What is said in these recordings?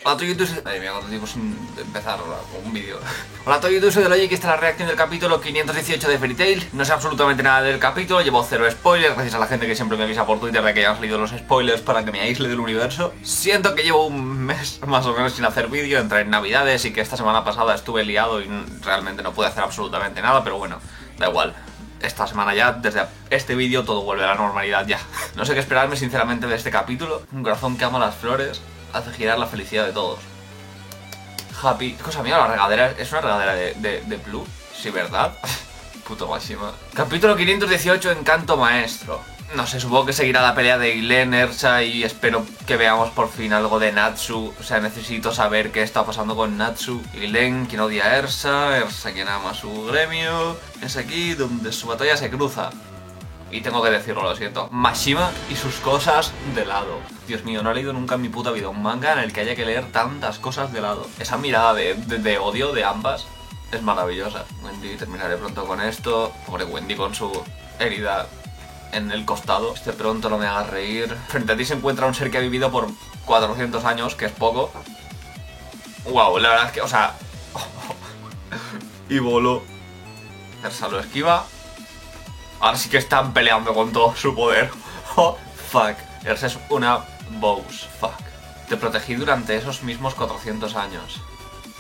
Hola a todos YouTube. Madre mía, cuánto tiempo sin empezar un vídeo. Hola a todos YouTube, soy Deloy y aquí está la reacción del capítulo 518 de Fairy Tail. No sé absolutamente nada del capítulo, llevo cero spoilers, gracias a la gente que siempre me avisa por Twitter de que ya han salido los spoilers para que me aísle del universo. Siento que llevo un mes más o menos sin hacer vídeo, entre navidades y que esta semana pasada estuve liado y realmente no pude hacer absolutamente nada, pero bueno, da igual. Esta semana ya, desde este vídeo, todo vuelve a la normalidad ya. No sé qué esperarme sinceramente de este capítulo. Un corazón que ama las flores hace girar la felicidad de todos. Happy. Cosa mía, la regadera es una regadera de Blue. Sí, ¿verdad? Puto máxima. Capítulo 518, Encanto Maestro. No sé, supongo que seguirá la pelea de Eilen, Ersa y espero que veamos por fin algo de Natsu. O sea, necesito saber qué está pasando con Natsu. Eilen, quien odia a Ersa quien ama a su gremio. Es aquí donde su batalla se cruza. Y tengo que decirlo, lo siento. Mashima y sus cosas de lado. Dios mío, no he leído nunca en mi puta vida un manga en el que haya que leer tantas cosas de lado. Esa mirada de odio de ambas es maravillosa. Wendy, terminaré pronto con esto. Pobre Wendy con su herida en el costado. Este pronto no me haga reír. Frente a ti se encuentra un ser que ha vivido por 400 años, que es poco. Wow, la verdad es que, o sea... y voló. Ersa lo esquiva. Ahora sí que están peleando con todo su poder. Oh, fuck. Ersa es una boss. Fuck. Te protegí durante esos mismos 400 años.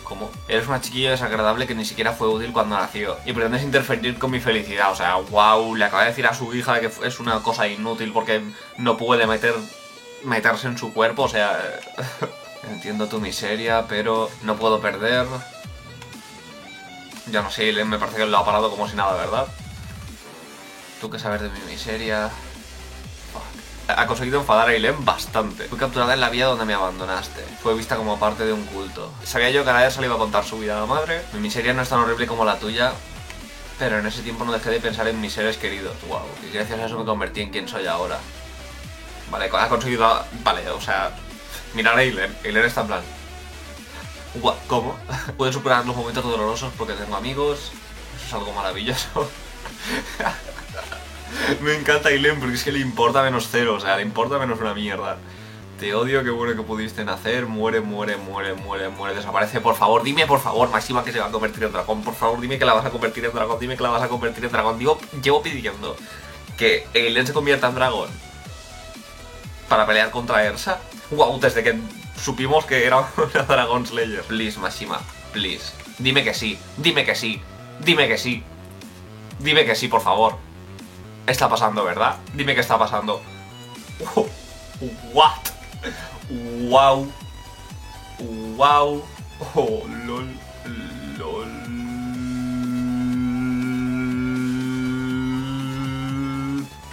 ¿Cómo? Eres una chiquilla desagradable que ni siquiera fue útil cuando nació. Y pretendes interferir con mi felicidad. O sea, wow. Le acaba de decir a su hija que es una cosa inútil porque no puede meterse en su cuerpo. O sea... entiendo tu miseria, pero no puedo perder. Ya no sé, me parece que lo ha parado como si nada, ¿verdad? Tú que sabes de mi miseria. Fuck. Ha conseguido enfadar a Eilen bastante. Fui capturada en la vía donde me abandonaste. Fue vista como parte de un culto. Sabía yo que a la Ersa le iba a contar su vida a la madre. Mi miseria no es tan horrible como la tuya, pero en ese tiempo no dejé de pensar en mis seres queridos. Wow. Y gracias a eso me convertí en quien soy ahora. Vale, ha conseguido... Vale, o sea... Mirar a Eilen. Eilen está en plan... ¿Cómo? Puedo superar los momentos dolorosos porque tengo amigos. Eso es algo maravilloso. Me encanta Eilen porque es que le importa menos cero, o sea, le importa menos una mierda. Te odio, qué bueno que pudiste nacer. Muere, muere, muere, muere, muere. Desaparece, por favor, dime por favor, Mashima, que se va a convertir en dragón. Por favor, dime que la vas a convertir en dragón. Dime que la vas a convertir en dragón. Llevo pidiendo que Eilen se convierta en dragón para pelear contra Ersa. Wow, desde que supimos que era una Dragon Slayer. Please, Mashima, please. Dime que sí, dime que sí, dime que sí. Dime que sí, por favor. Está pasando, ¿verdad? Dime que está pasando. What? Wow. Wow. Oh, lol. Lol.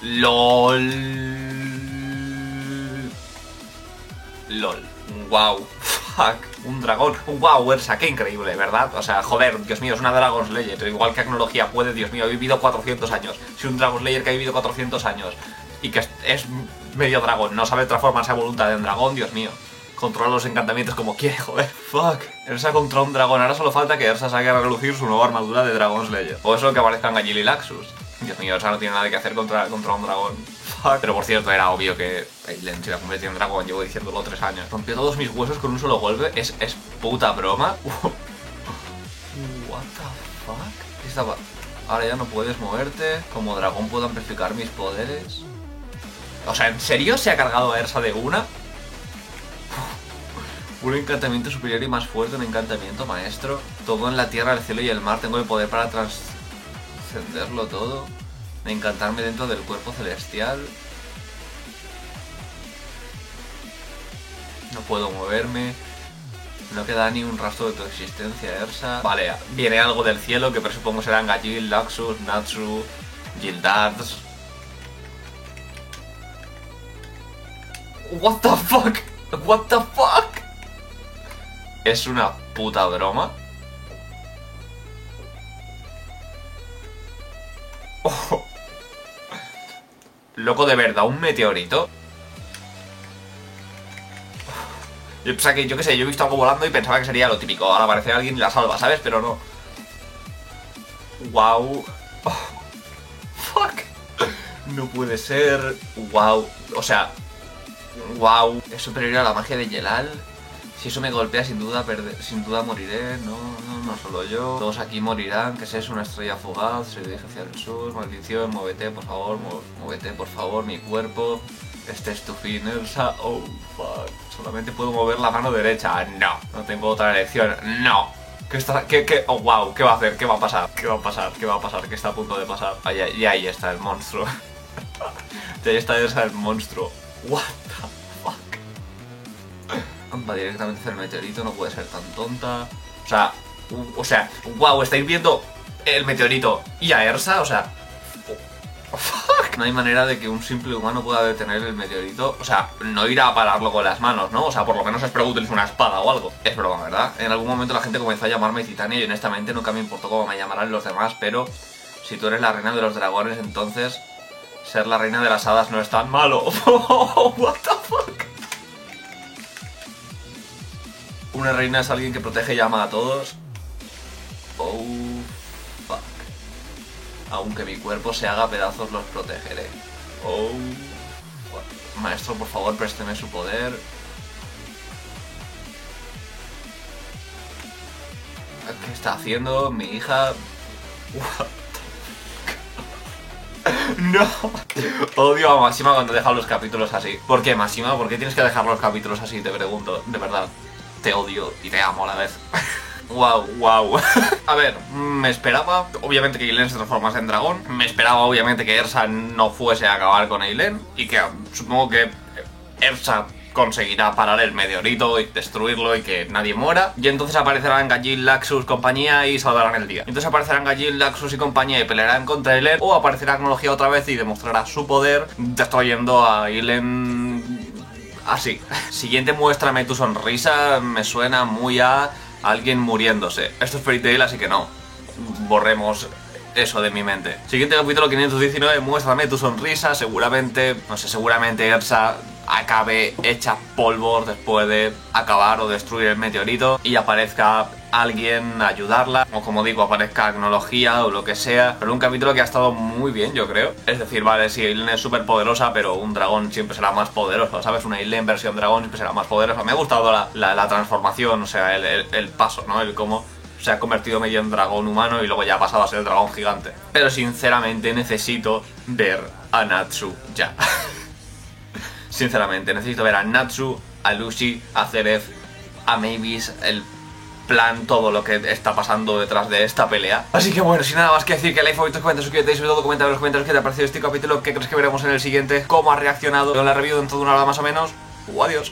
LOL. LOL. Wow. Fuck. Un dragón. Wow, Ersa, qué increíble, ¿verdad? O sea, joder, Dios mío, es una Dragon Slayer. Igual que tecnología puede, Dios mío, ha vivido 400 años. Si un Dragon Slayer que ha vivido 400 años y que es medio dragón, no sabe transformarse a voluntad en dragón, Dios mío. Controla los encantamientos como quiere, joder. Fuck. Ersa contra un dragón. Ahora solo falta que Ersa saque a relucir su nueva armadura de Dragon Slayer. O eso que aparezcan Gajil y Laxus. Dios mío, Ersa no tiene nada que hacer contra un dragón. Fuck. Pero por cierto, era obvio que Eilen se iba a convertir en dragón. Llevo diciéndolo 3 años. Rompió todos mis huesos con un solo golpe. Es puta broma. What the fuck? ¿Qué estaba? Ahora ya no puedes moverte. Como dragón puedo amplificar mis poderes. O sea, ¿en serio se ha cargado a Ersa de una? Un encantamiento superior y más fuerte, un encantamiento maestro. Todo en la tierra, el cielo y el mar. Tengo el poder para trascenderlo todo. De encantarme dentro del cuerpo celestial. No puedo moverme. No queda ni un rastro de tu existencia, Ersa. Vale, viene algo del cielo que presupongo serán Gajil, Laxus, Natsu, Gildards. What the fuck? What the fuck? ¿Es una puta broma? Oh. Loco, de verdad, un meteorito. Yo pensaba que, yo qué sé, yo he visto algo volando y pensaba que sería lo típico. Ahora aparece alguien y la salva, ¿sabes? Pero no. Wow. Oh. Fuck. No puede ser. Wow. O sea. Wow. Es superior a la magia de Yelal. Si eso me golpea, sin duda moriré. No solo yo. Todos aquí morirán. ¿Qué es eso? Una estrella fugaz. Se dirige hacia el sur. Maldición, muévete, por favor. Muévete, por favor, mi cuerpo. Este es tu fin, Ersa. Oh, fuck. Solamente puedo mover la mano derecha. No tengo otra elección. No. Oh, wow. ¿Qué va a hacer? ¿Qué va a pasar? ¿Qué va a pasar? ¿Qué va a pasar? ¿Qué está a punto de pasar? Y ahí está el monstruo. Y ahí está Ersa, el monstruo. What the fuck. Va directamente hacia el meteorito. No puede ser tan tonta. O sea, wow. Estáis viendo el meteorito y a Ersa. O sea... Fuck. No hay manera de que un simple humano pueda detener el meteorito. O sea, no irá a pararlo con las manos, ¿no? O sea, por lo menos espero que utilice una espada o algo. Es broma, ¿verdad? En algún momento la gente comenzó a llamarme Titania y honestamente nunca me importó cómo me llamaran los demás. Pero si tú eres la reina de los dragones, entonces ser la reina de las hadas no es tan malo. What the fuck. Una reina es alguien que protege y ama a todos. Oh, fuck. Aunque mi cuerpo se haga pedazos, los protegeré. Oh, fuck. Maestro, por favor, présteme su poder. ¿Qué está haciendo mi hija? What the fuck? No. Odio a Máxima cuando deja los capítulos así. ¿Por qué, Máxima? ¿Por qué tienes que dejar los capítulos así? Te pregunto, de verdad. Te odio y te amo a la vez. Wow. A ver, me esperaba, obviamente, que Eileen se transformase en dragón. Me esperaba, obviamente, que Ersa no fuese a acabar con Eileen. Y que supongo que Ersa conseguirá parar el meteorito y destruirlo y que nadie muera. Y entonces aparecerán Gajil, Laxus, compañía y salvarán el día. Entonces aparecerán Gajil, Laxus y compañía y pelearán contra Eileen. O aparecerá Cronología otra vez y demostrará su poder destruyendo a Eileen así. Siguiente, muéstrame tu sonrisa. Me suena muy a alguien muriéndose. Esto es Fairy Tail, así que no. Borremos eso de mi mente. Siguiente capítulo 519, muéstrame tu sonrisa. Seguramente, no sé, seguramente Ersa acabe hecha polvo después de acabar o destruir el meteorito y aparezca alguien a ayudarla, o como digo, aparezca tecnología o lo que sea. Pero un capítulo que ha estado muy bien, yo creo. Es decir, vale, sí, Eileen es súper poderosa, pero un dragón siempre será más poderoso, ¿sabes? Una Eileen versión dragón siempre será más poderosa. Me ha gustado la transformación, o sea, el paso, ¿no? El cómo se ha convertido medio en dragón humano y luego ya ha pasado a ser dragón gigante. Pero sinceramente necesito ver a Natsu ya. Sinceramente, necesito ver a Natsu, a Lucy, a Zeref, a Mavis, el plan, todo lo que está pasando detrás de esta pelea. Así que bueno, sin nada más que decir, que like, favorito, comenta, suscríbete y sobre todo comenta en los comentarios qué te ha parecido este capítulo, qué crees que veremos en el siguiente, cómo ha reaccionado en la review dentro de una hora más o menos. Adiós.